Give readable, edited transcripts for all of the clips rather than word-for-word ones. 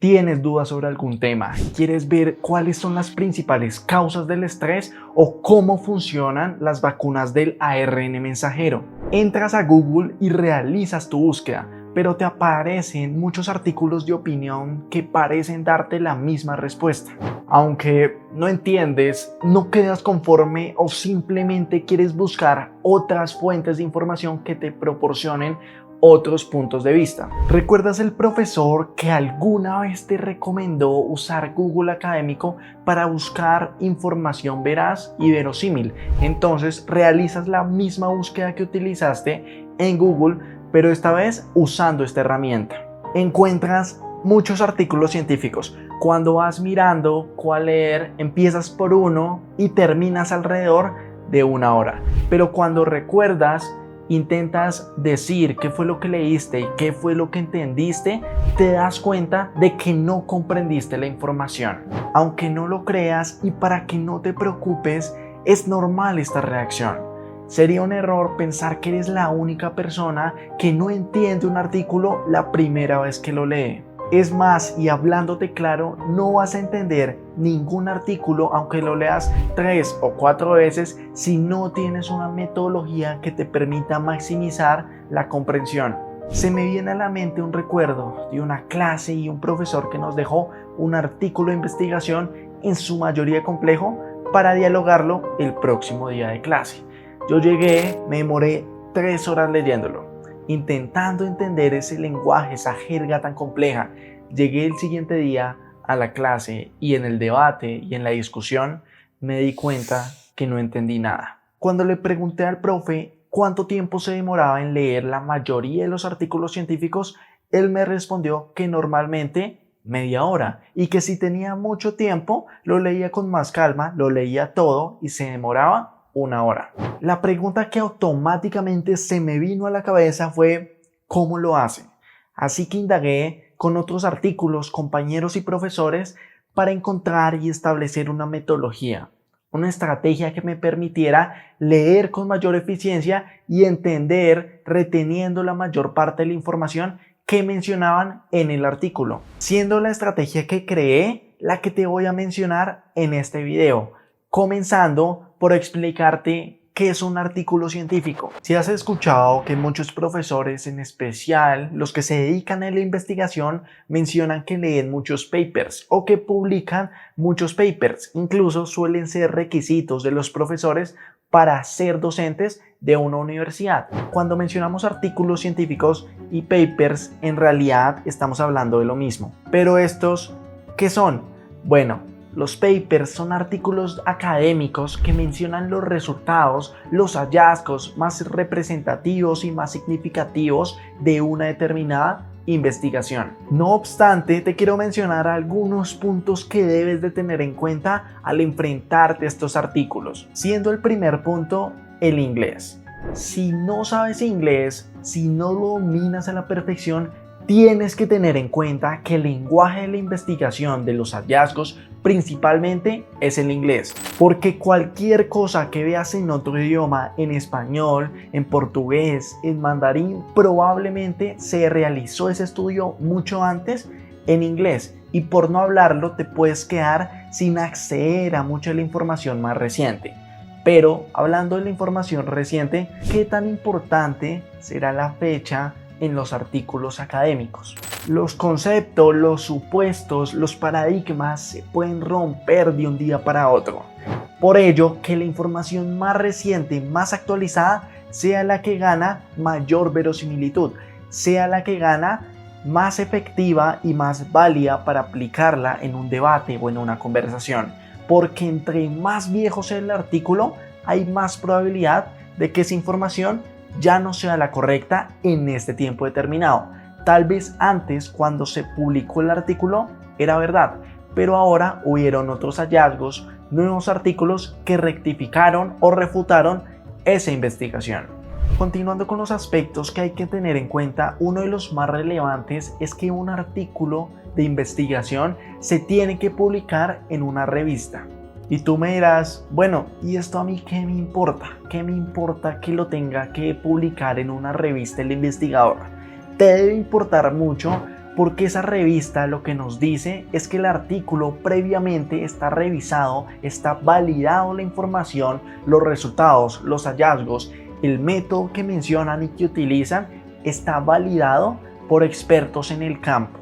¿Tienes dudas sobre algún tema? ¿Quieres ver cuáles son las principales causas del estrés o cómo funcionan las vacunas del ARN mensajero? Entras a Google y realizas tu búsqueda, pero te aparecen muchos artículos de opinión que parecen darte la misma respuesta. Aunque no entiendes, no quedas conforme o simplemente quieres buscar otras fuentes de información que te proporcionen otros puntos de vista. ¿Recuerdas el profesor que alguna vez te recomendó usar Google Académico para buscar información veraz y verosímil? Entonces realizas la misma búsqueda que utilizaste en Google, pero esta vez usando esta herramienta. Encuentras muchos artículos científicos. Cuando vas mirando cuál leer, empiezas por uno y terminas alrededor de 1 hora. Pero cuando recuerdas, intentas decir qué fue lo que leíste y qué fue lo que entendiste, te das cuenta de que no comprendiste la información. Aunque no lo creas y para que no te preocupes, es normal esta reacción. Sería un error pensar que eres la única persona que no entiende un artículo la primera vez que lo lee. Es más, y hablándote claro, no vas a entender ningún artículo aunque lo leas 3 o 4 veces si no tienes una metodología que te permita maximizar la comprensión. Se me viene a la mente un recuerdo de una clase y un profesor que nos dejó un artículo de investigación en su mayoría complejo para dialogarlo el próximo día de clase. Yo llegué, me demoré 3 horas leyéndolo, intentando entender ese lenguaje, esa jerga tan compleja. Llegué el siguiente día a la clase y en el debate y en la discusión me di cuenta que no entendí nada. Cuando le pregunté al profe cuánto tiempo se demoraba en leer la mayoría de los artículos científicos, él me respondió que normalmente media hora y que si tenía mucho tiempo lo leía con más calma, lo leía todo y se demoraba 1 hora. La pregunta que automáticamente se me vino a la cabeza fue ¿cómo lo hace? Así que indagué con otros artículos, compañeros y profesores para encontrar y establecer una metodología, una estrategia que me permitiera leer con mayor eficiencia y entender reteniendo la mayor parte de la información que mencionaban en el artículo, siendo la estrategia que creé la que te voy a mencionar en este video, comenzando por explicarte qué es un artículo científico. Si has escuchado que muchos profesores, en especial los que se dedican a la investigación, mencionan que leen muchos papers o que publican muchos papers, incluso suelen ser requisitos de los profesores para ser docentes de una universidad. Cuando mencionamos artículos científicos y papers, en realidad estamos hablando de lo mismo. Pero estos, ¿qué son? Bueno, los papers son artículos académicos que mencionan los resultados, los hallazgos más representativos y más significativos de una determinada investigación. No obstante, te quiero mencionar algunos puntos que debes de tener en cuenta al enfrentarte a estos artículos, siendo el primer punto el inglés. Si no sabes inglés, si no lo dominas a la perfección, tienes que tener en cuenta que el lenguaje de la investigación de los hallazgos principalmente es el inglés, porque cualquier cosa que veas en otro idioma, en español, en portugués, en mandarín, probablemente se realizó ese estudio mucho antes en inglés y por no hablarlo te puedes quedar sin acceder a mucha de la información más reciente. Pero hablando de la información reciente, ¿qué tan importante será la fecha en los artículos académicos? Los conceptos, los supuestos, los paradigmas se pueden romper de un día para otro. Por ello, que la información más reciente, más actualizada, sea la que gana mayor verosimilitud, sea la que gana más efectiva y más válida para aplicarla en un debate o en una conversación. Porque entre más viejo sea el artículo, hay más probabilidad de que esa información ya no sea la correcta en este tiempo determinado. Tal vez antes, cuando se publicó el artículo, era verdad, pero ahora hubieron otros hallazgos, nuevos artículos que rectificaron o refutaron esa investigación. Continuando con los aspectos que hay que tener en cuenta, uno de los más relevantes es que un artículo de investigación se tiene que publicar en una revista. Y tú me dirás, bueno, ¿y esto a mí qué me importa? ¿Qué me importa que lo tenga que publicar en una revista el investigador? Te debe importar mucho Porque esa revista lo que nos dice es que el artículo previamente está revisado, está validado la información, los resultados, los hallazgos, el método que mencionan y que utilizan está validado por expertos en el campo.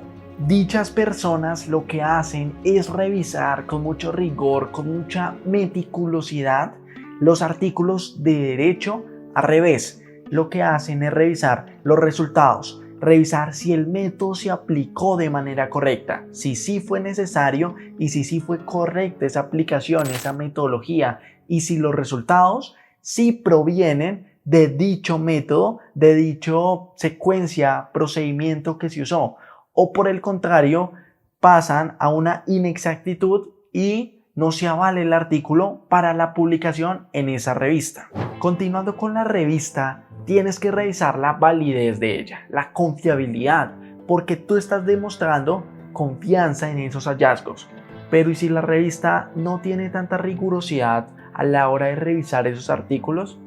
Dichas personas lo que hacen es revisar con mucho rigor, con mucha meticulosidad los artículos de derecho al revés. Lo que hacen es revisar los resultados, revisar si el método se aplicó de manera correcta, si sí fue necesario y si sí fue correcta esa aplicación, esa metodología, y si los resultados sí provienen de dicho método, de dicho secuencia, procedimiento que se usó, o por el contrario, pasan a una inexactitud y no se avale el artículo para la publicación en esa revista. Continuando con la revista, tienes que revisar la validez de ella, la confiabilidad, porque tú estás demostrando confianza en esos hallazgos. Pero ¿y si la revista no tiene tanta rigurosidad a la hora de revisar esos artículos?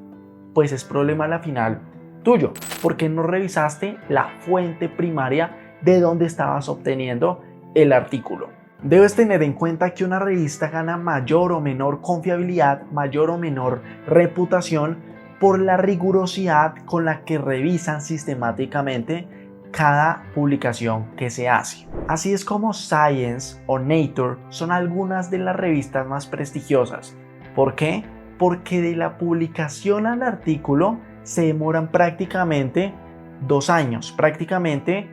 Pues es problema a la final tuyo, porque no revisaste la fuente primaria de donde estabas obteniendo el artículo. Debes tener en cuenta que una revista gana mayor o menor confiabilidad, mayor o menor reputación por la rigurosidad con la que revisan sistemáticamente cada publicación que se hace. Así es como Science o Nature son algunas de las revistas más prestigiosas. ¿Por qué? Porque de la publicación al artículo se demoran prácticamente 2 años, prácticamente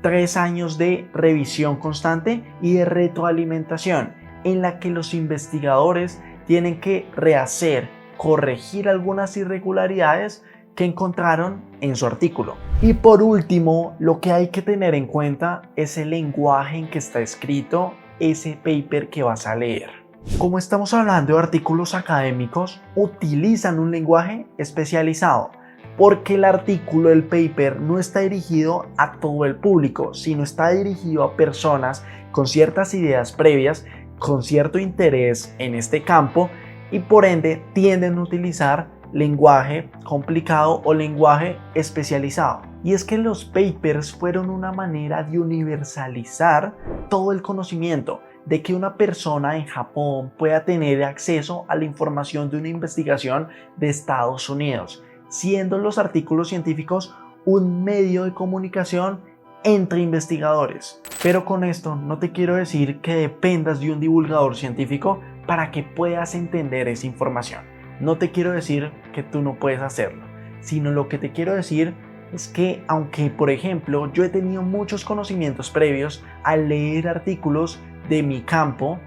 3 años de revisión constante y de retroalimentación, en la que los investigadores tienen que rehacer, corregir algunas irregularidades que encontraron en su artículo. Y por último, lo que hay que tener en cuenta es el lenguaje en que está escrito ese paper que vas a leer. Como estamos hablando de artículos académicos, utilizan un lenguaje especializado, porque el artículo del paper no está dirigido a todo el público, sino está dirigido a personas con ciertas ideas previas, con cierto interés en este campo y por ende tienden a utilizar lenguaje complicado o lenguaje especializado. Y es que los papers fueron una manera de universalizar todo el conocimiento, de que una persona en Japón pueda tener acceso a la información de una investigación de Estados Unidos, siendo los artículos científicos un medio de comunicación entre investigadores. Pero con esto no te quiero decir que dependas de un divulgador científico para que puedas entender esa información. No te quiero decir que tú no puedes hacerlo, sino lo que te quiero decir es que aunque, por ejemplo, yo he tenido muchos conocimientos previos al leer artículos de mi campo,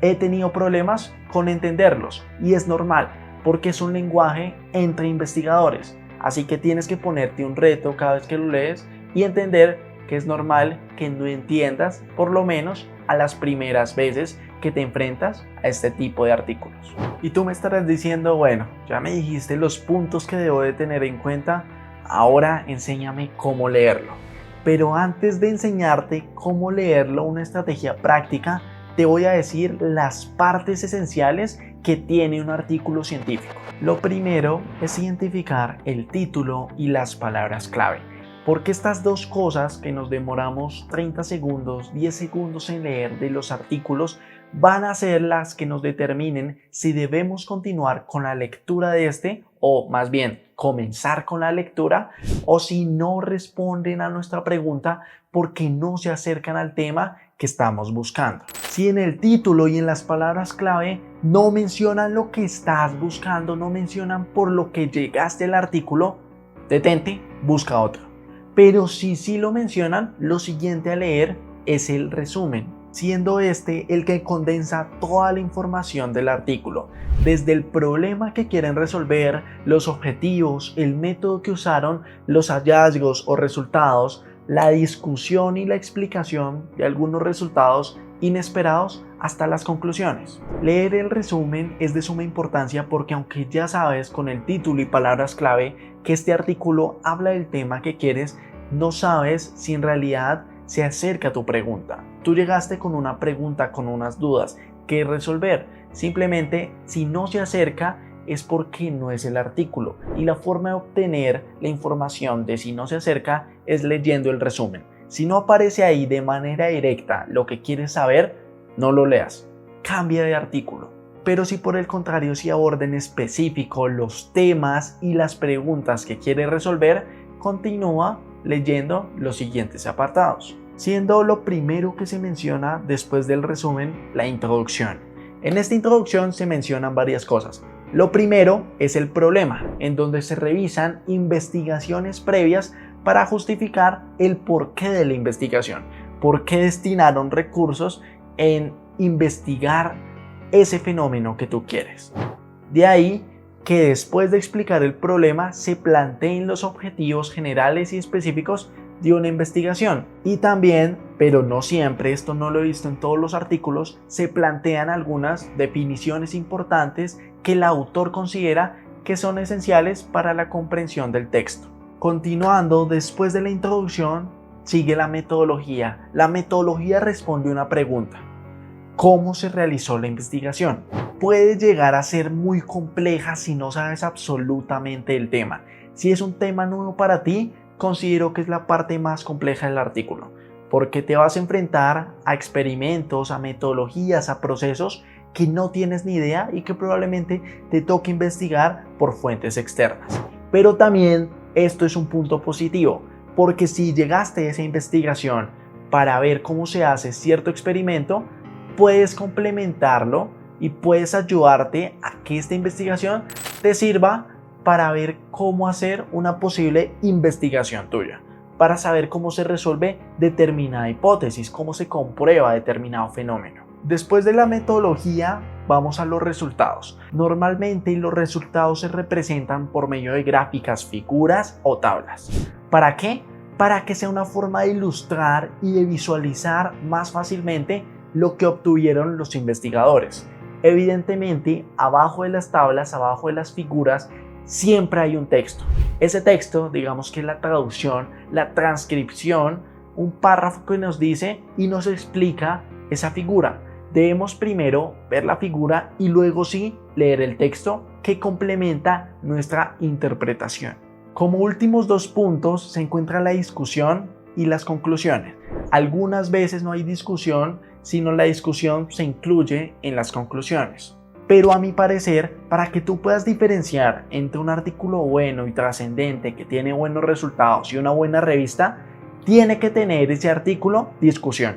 he tenido problemas con entenderlos y es normal, porque es un lenguaje entre investigadores, así que tienes que ponerte un reto cada vez que lo lees y entender que es normal que no entiendas, por lo menos a las primeras veces que te enfrentas a este tipo de artículos. Y tú me estarás diciendo, bueno, ya me dijiste los puntos que debo de tener en cuenta, ahora enséñame cómo leerlo. Pero antes de enseñarte cómo leerlo, una estrategia práctica, te voy a decir las partes esenciales que tiene un artículo científico. Lo primero es identificar el título y las palabras clave, porque estas dos cosas que nos demoramos 30 segundos, 10 segundos en leer de los artículos van a ser las que nos determinen si debemos continuar con la lectura de este, o más bien comenzar con la lectura, o si no responden a nuestra pregunta porque no se acercan al tema que estamos buscando. Si en el título y en las palabras clave no mencionan lo que estás buscando, no mencionan por lo que llegaste al artículo, detente, busca otro. Pero si sí lo mencionan, lo siguiente a leer es el resumen, siendo este el que condensa toda la información del artículo, desde el problema que quieren resolver, los objetivos, el método que usaron, los hallazgos o resultados, la discusión y la explicación de algunos resultados inesperados hasta las conclusiones. Leer el resumen es de suma importancia porque aunque ya sabes con el título y palabras clave que este artículo habla del tema que quieres, no sabes si en realidad se acerca a tu pregunta. Tú llegaste con una pregunta, con unas dudas que resolver. Simplemente, si no se acerca, es porque no es el artículo. Y la forma de obtener la información de si no se acerca es leyendo el resumen. Si no aparece ahí de manera directa lo que quieres saber, no lo leas. Cambia de artículo. Pero si por el contrario si aborda en específico los temas y las preguntas que quiere resolver, continúa leyendo los siguientes apartados. Siendo lo primero que se menciona después del resumen, la introducción. En esta introducción se mencionan varias cosas. Lo primero es el problema, en donde se revisan investigaciones previas para justificar el porqué de la investigación, por qué destinaron recursos en investigar ese fenómeno que tú quieres. De ahí que después de explicar el problema se planteen los objetivos generales y específicos de una investigación. Y también, pero no siempre, esto no lo he visto en todos los artículos, se plantean algunas definiciones importantes que el autor considera que son esenciales para la comprensión del texto. Continuando, después de la introducción, sigue la metodología. La metodología responde una pregunta. ¿Cómo se realizó la investigación? Puede llegar a ser muy compleja si no sabes absolutamente el tema. Si es un tema nuevo para ti, considero que es la parte más compleja del artículo, porque te vas a enfrentar a experimentos, a metodologías, a procesos que no tienes ni idea y que probablemente te toque investigar por fuentes externas. Pero también esto es un punto positivo, porque si llegaste a esa investigación para ver cómo se hace cierto experimento, puedes complementarlo y puedes ayudarte a que esta investigación te sirva para ver cómo hacer una posible investigación tuya, para saber cómo se resuelve determinada hipótesis, cómo se comprueba determinado fenómeno. Después de la metodología, vamos a los resultados. Normalmente los resultados se representan por medio de gráficas, figuras o tablas. ¿Para qué? Para que sea una forma de ilustrar y de visualizar más fácilmente lo que obtuvieron los investigadores. Evidentemente, abajo de las tablas, abajo de las figuras, siempre hay un texto. Ese texto, digamos que es la traducción, la transcripción, un párrafo que nos dice y nos explica esa figura. Debemos primero ver la figura y luego sí leer el texto que complementa nuestra interpretación. Como últimos dos puntos se encuentra la discusión y las conclusiones. Algunas veces no hay discusión, sino la discusión se incluye en las conclusiones. Pero a mi parecer, para que tú puedas diferenciar entre un artículo bueno y trascendente que tiene buenos resultados y una buena revista, tiene que tener ese artículo discusión.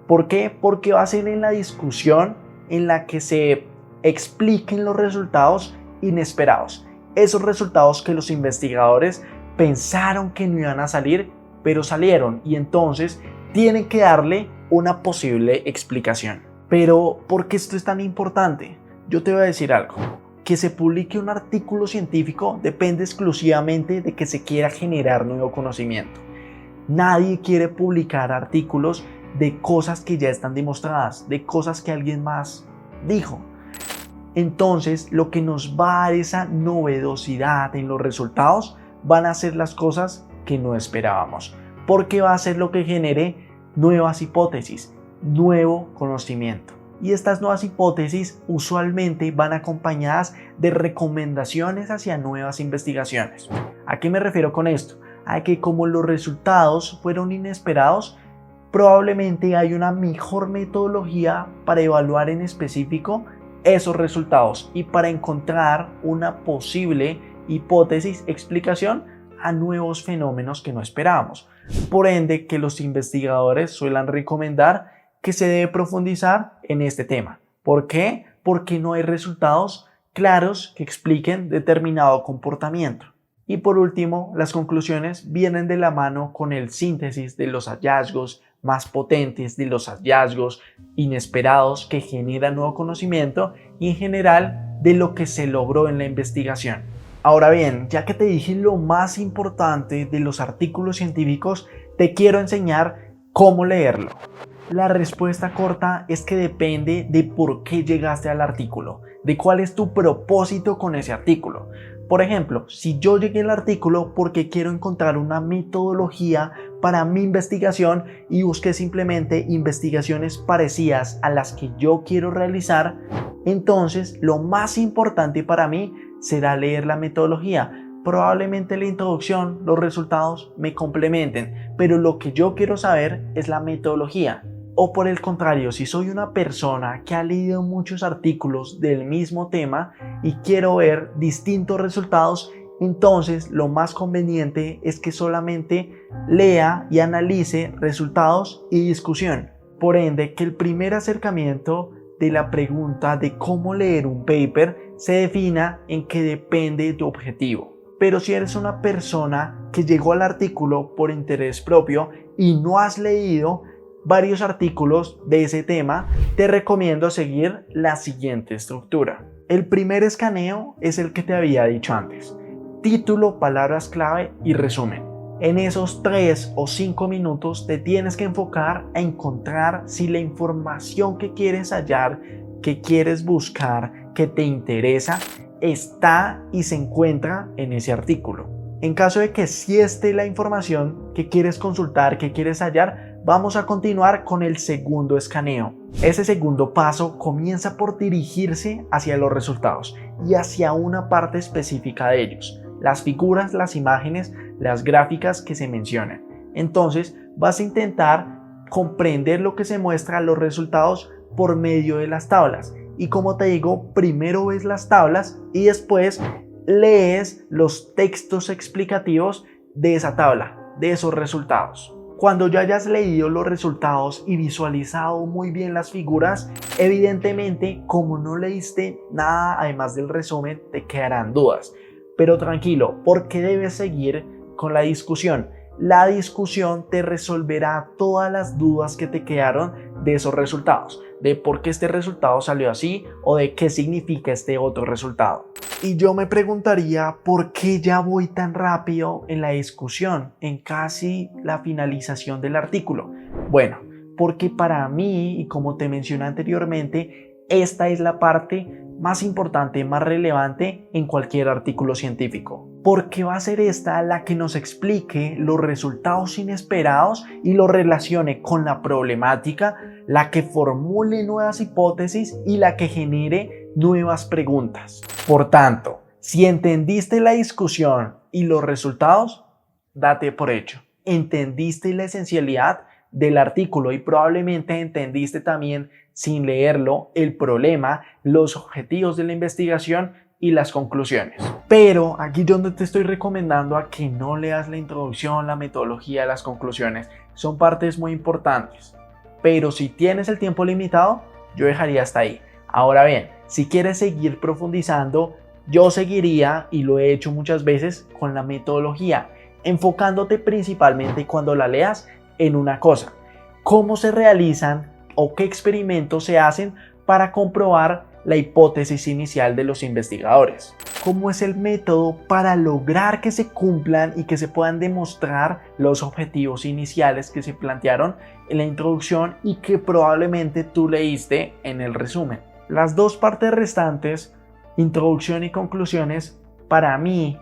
¿Por qué? Porque va a ser en la discusión en la que se expliquen los resultados inesperados. Esos resultados que los investigadores pensaron que no iban a salir, pero salieron y entonces tienen que darle una posible explicación. Pero, ¿por qué esto es tan importante? Yo te voy a decir algo. Que se publique un artículo científico depende exclusivamente de que se quiera generar nuevo conocimiento. Nadie quiere publicar artículos de cosas que ya están demostradas, de cosas que alguien más dijo. Entonces, lo que nos va a dar esa novedosidad en los resultados van a ser las cosas que no esperábamos, porque va a ser lo que genere nuevas hipótesis, nuevo conocimiento. Y estas nuevas hipótesis usualmente van acompañadas de recomendaciones hacia nuevas investigaciones. ¿A qué me refiero con esto? A que como los resultados fueron inesperados, probablemente hay una mejor metodología para evaluar en específico esos resultados y para encontrar una posible hipótesis, explicación a nuevos fenómenos que no esperábamos. Por ende, que los investigadores suelen recomendar que se debe profundizar en este tema. ¿Por qué? Porque no hay resultados claros que expliquen determinado comportamiento. Y por último, las conclusiones vienen de la mano con el síntesis de los hallazgos más potentes, de los hallazgos inesperados que generan nuevo conocimiento y en general de lo que se logró en la investigación. Ahora bien, ya que te dije lo más importante de los artículos científicos, te quiero enseñar cómo leerlo. La respuesta corta es que depende de por qué llegaste al artículo, de cuál es tu propósito con ese artículo. Por ejemplo, si yo llegué al artículo porque quiero encontrar una metodología para mi investigación y busqué simplemente investigaciones parecidas a las que yo quiero realizar, entonces lo más importante para mí será leer la metodología, Probablemente la introducción, los resultados me complementen, pero lo que yo quiero saber es la metodología. O por el contrario, si soy una persona que ha leído muchos artículos del mismo tema y quiero ver distintos resultados, entonces lo más conveniente es que solamente lea y analice resultados y discusión. Por ende, que el primer acercamiento de la pregunta de cómo leer un paper se defina en que depende de tu objetivo. Pero si eres una persona que llegó al artículo por interés propio y no has leído varios artículos de ese tema, te recomiendo seguir la siguiente estructura. El primer escaneo es el que te había dicho antes: título, palabras clave y resumen. En esos 3 o 5 minutos te tienes que enfocar a encontrar si la información que quieres hallar, que quieres buscar, que te interesa, está y se encuentra en ese artículo. En caso de que sí esté la información que quieres consultar, que quieres hallar, vamos a continuar con el segundo escaneo. Ese segundo paso comienza por dirigirse hacia los resultados y hacia una parte específica de ellos: las figuras, las imágenes, las gráficas que se mencionan. Entonces vas a intentar comprender lo que se muestra, los resultados, por medio de las tablas. Y como te digo, primero ves las tablas y después lees los textos explicativos de esa tabla, de esos resultados. Cuando ya hayas leído los resultados y visualizado muy bien las figuras, evidentemente, como no leíste nada además del resumen, te quedarán dudas. Pero tranquilo, porque debes seguir con la discusión. La discusión te resolverá todas las dudas que te quedaron de esos resultados, de por qué este resultado salió así o de qué significa este otro resultado. Y yo me preguntaría, ¿por qué ya voy tan rápido en la discusión, en casi la finalización del artículo? Bueno, porque para mí, y como te mencioné anteriormente, esta es la parte más importante, más relevante en cualquier artículo científico, porque va a ser esta la que nos explique los resultados inesperados y los relacione con la problemática, la que formule nuevas hipótesis y la que genere nuevas preguntas. Por tanto, si entendiste la discusión y los resultados, date por hecho. Entendiste la esencialidad del artículo y probablemente entendiste también, sin leerlo, el problema, los objetivos de la investigación y las conclusiones. Pero aquí yo te estoy recomendando a que no leas la introducción, la metodología, las conclusiones. Son partes muy importantes. Pero si tienes el tiempo limitado, yo dejaría hasta ahí. Ahora bien, si quieres seguir profundizando, yo seguiría, y lo he hecho muchas veces, con la metodología, enfocándote principalmente cuando la leas en una cosa: cómo se realizan o qué experimentos se hacen para comprobar la hipótesis inicial de los investigadores. ¿Cómo es el método para lograr que se cumplan y que se puedan demostrar los objetivos iniciales que se plantearon en la introducción y que probablemente tú leíste en el resumen? Las dos partes restantes, introducción y conclusiones, para mí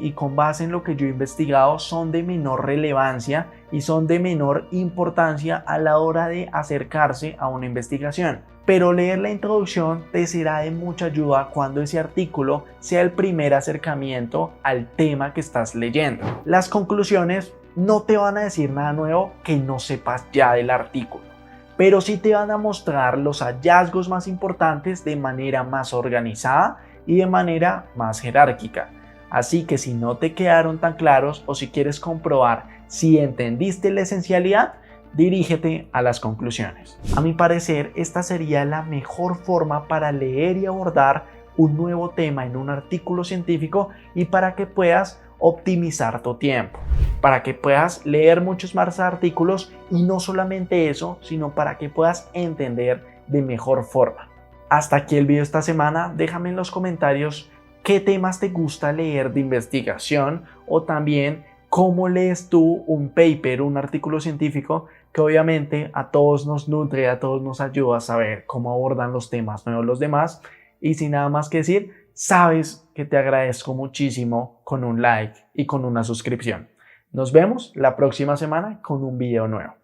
y con base en lo que yo he investigado, son de menor relevancia y son de menor importancia a la hora de acercarse a una investigación. Pero leer la introducción te será de mucha ayuda cuando ese artículo sea el primer acercamiento al tema que estás leyendo. Las conclusiones no te van a decir nada nuevo que no sepas ya del artículo, pero sí te van a mostrar los hallazgos más importantes de manera más organizada y de manera más jerárquica. Así que si no te quedaron tan claros o si quieres comprobar si entendiste la esencialidad, dirígete a las conclusiones. A mi parecer, esta sería la mejor forma para leer y abordar un nuevo tema en un artículo científico y para que puedas optimizar tu tiempo, para que puedas leer muchos más artículos y no solamente eso, sino para que puedas entender de mejor forma. Hasta aquí el video esta semana. Déjame en los comentarios qué temas te gusta leer de investigación o también cómo lees tú un paper, un artículo científico, que obviamente a todos nos nutre, a todos nos ayuda a saber cómo abordan los temas nuevos los demás. Y sin nada más que decir, sabes que te agradezco muchísimo con un like y con una suscripción. Nos vemos la próxima semana con un video nuevo.